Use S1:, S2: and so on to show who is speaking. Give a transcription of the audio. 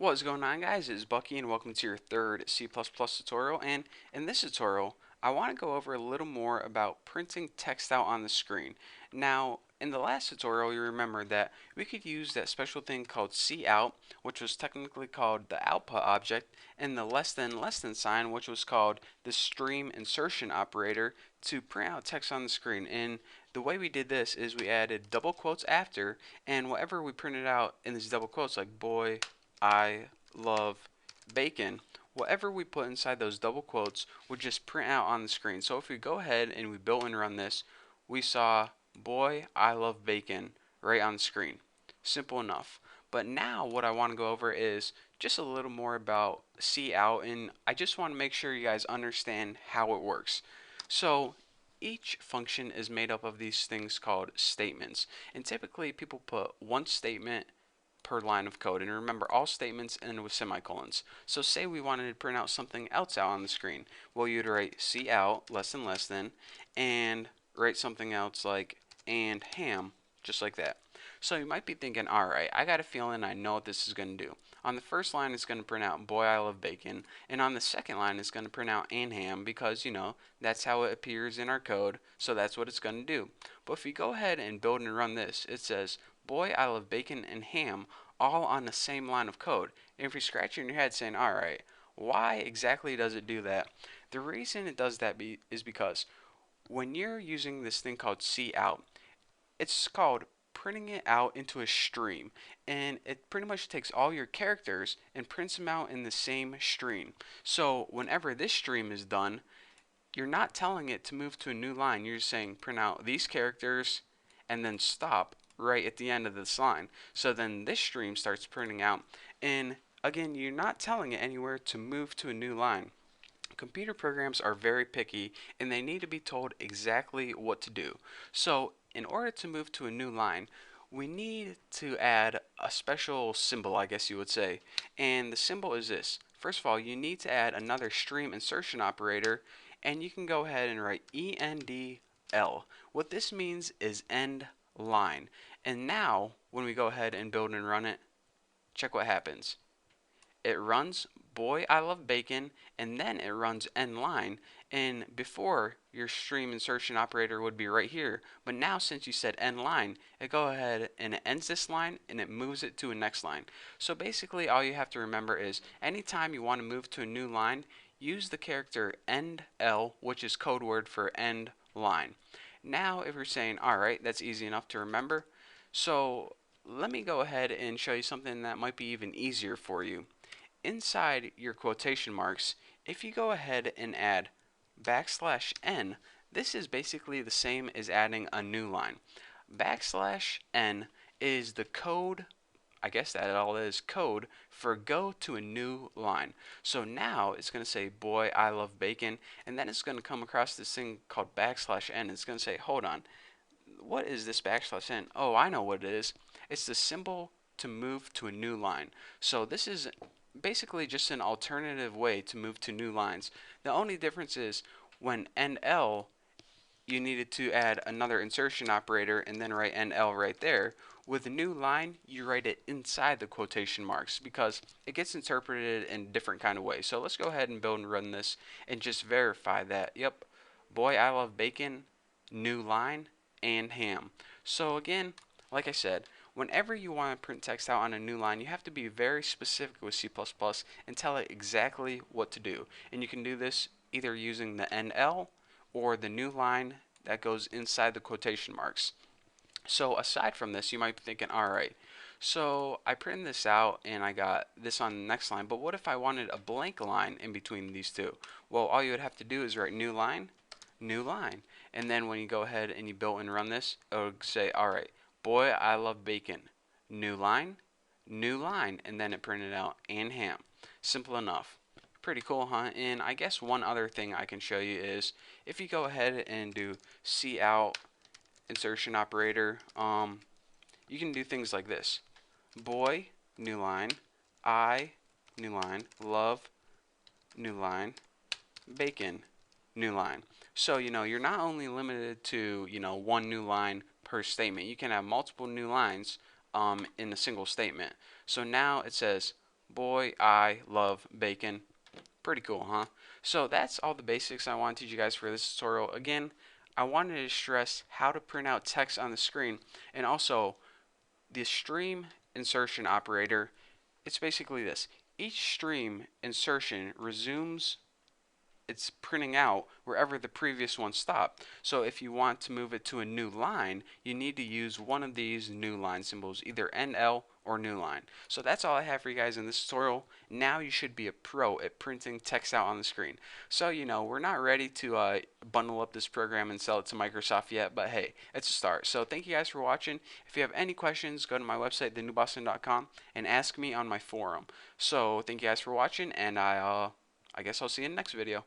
S1: What's going on, guys? It's Bucky and welcome to your third C++ tutorial. And in this tutorial I want to go over a little more about printing text out on the screen. Now in the last tutorial you remember that we could use that special thing called cout, which was technically called the output object, and the less than sign, which was called the stream insertion operator, to print out text on the screen. And the way we did this is we added double quotes after, and whatever we printed out in these double quotes, like boy I love bacon, whatever we put inside those double quotes would just print out on the screen. So if we go ahead and we built and run this, we saw boy I love bacon right on the screen. Simple enough. But now what I want to go over is just a little more about cout, and I just want to make sure you guys understand how it works. So each function is made up of these things called statements, and typically people put one statement per line of code. And remember, all statements end with semicolons. So say we wanted to print out something else out on the screen. Well, you'd write cout less than, and write something else like and ham, just like that. So you might be thinking, alright, I got a feeling I know what this is going to do. On the first line it's going to print out boy I love bacon, and on the second line it's going to print out and ham, because that's how it appears in our code, so that's what it's going to do. But if you go ahead and build and run this, it says boy I love bacon and ham all on the same line of code. And if you're scratching your head saying, alright, why exactly does it do that? The reason it does that is because when you're using this thing called cout, it's called printing it out into a stream, and it pretty much takes all your characters and prints them out in the same stream. So whenever this stream is done, you're not telling it to move to a new line. You're just saying print out these characters and then stop right at the end of this line. So then this stream starts printing out, and again, you're not telling it anywhere to move to a new line. Computer programs are very picky and they need to be told exactly what to do. So in order to move to a new line, we need to add a special symbol, I guess you would say. And the symbol is this. First of all, you need to add another stream insertion operator, and you can go ahead and write ENDL. What this means is end line. And now when we go ahead and build and run it, check what happens. It runs boy I love bacon, and then it runs end line. And before, your stream insertion operator would be right here, but now since you said end line, it go ahead and it ends this line and it moves it to a next line. So basically all you have to remember is anytime you want to move to a new line, use the character end L, which is code word for end line. Now if you're saying, alright, that's easy enough to remember, so let me go ahead and show you something that might be even easier for you. Inside your quotation marks, if you go ahead and add \n, this is basically the same as adding a new line. \n is the code, I guess that all is code, for go to a new line. So now it's going to say boy I love bacon, and then it's going to come across this thing called \n. It's going to say, hold on, what is this \n? Oh, I know what it is. It's the symbol to move to a new line. So this is basically just an alternative way to move to new lines. The only difference is when NL, you needed to add another insertion operator and then write NL right there. With a new line, you write it inside the quotation marks because it gets interpreted in a different kind of way. So let's go ahead and build and run this and just verify that, yep, boy I love bacon, new line, and ham. So again, like I said, whenever you want to print text out on a new line, you have to be very specific with C++ and tell it exactly what to do. And you can do this either using the NL or the new line that goes inside the quotation marks. So aside from this, you might be thinking, alright, so I printed this out and I got this on the next line, but what if I wanted a blank line in between these two? Well, all you would have to do is write new line, and then when you go ahead and you build and run this, it'll say, alright, boy I love bacon, new line, and then it printed out and ham. Simple enough. Pretty cool, huh? And I guess one other thing I can show you is if you go ahead and do cout insertion operator, you can do things like this. Boy, new line, I, new line, love, new line, bacon, new line. So, you're not only limited to, one new line per statement. You can have multiple new lines in a single statement. So now it says Boy, I love bacon. Pretty cool, huh? So that's all the basics I want to teach you guys for this tutorial. Again, I wanted to stress how to print out text on the screen, and also the stream insertion operator. It's basically this. Each stream insertion resumes it's printing out wherever the previous one stopped. So if you want to move it to a new line, you need to use one of these new line symbols, either NL or new line. So that's all I have for you guys in this tutorial. Now you should be a pro at printing text out on the screen. So, we're not ready to bundle up this program and sell it to Microsoft yet, but hey, it's a start. So thank you guys for watching. If you have any questions, go to my website, thenewboston.com, and ask me on my forum. So thank you guys for watching, and I guess I'll see you in the next video.